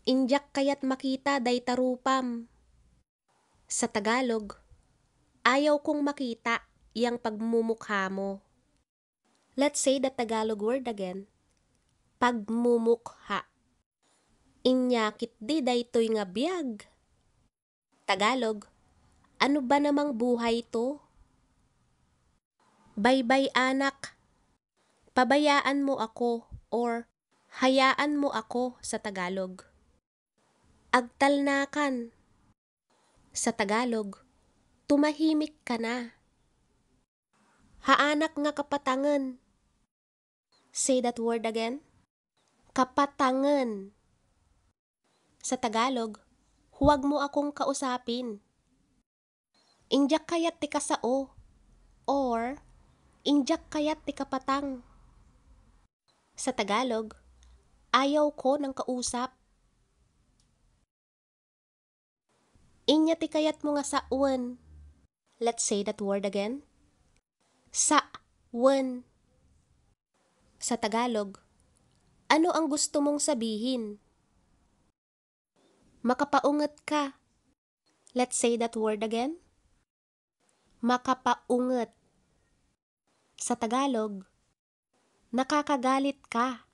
Injak kaya't makita day tarupam. Sa Tagalog, ayaw kong makita yang pagmumukha mo. Let's say the Tagalog word again. Pagmumukha. Inyakit di daytoy nga biyag. Tagalog, ano ba namang buhay to? Baybay anak, pabayaan mo ako or hayaan mo ako sa Tagalog. Agtalnakan. Sa Tagalog, tumahimik ka na. Haanak nga kapatangan. Say that word again. Kapatangan. Sa Tagalog, huwag mo akong kausapin. Injak kayat ti kasao or injak kayat ti kapatang. Sa Tagalog, ayaw ko ng kausap. Inya ti kayat mo nga sawan. Let's say that word again. Sawan. Sa Tagalog, ano ang gusto mong sabihin? Makapaungat ka. Let's say that word again. Makapaungat. Sa Tagalog, nakakagalit ka.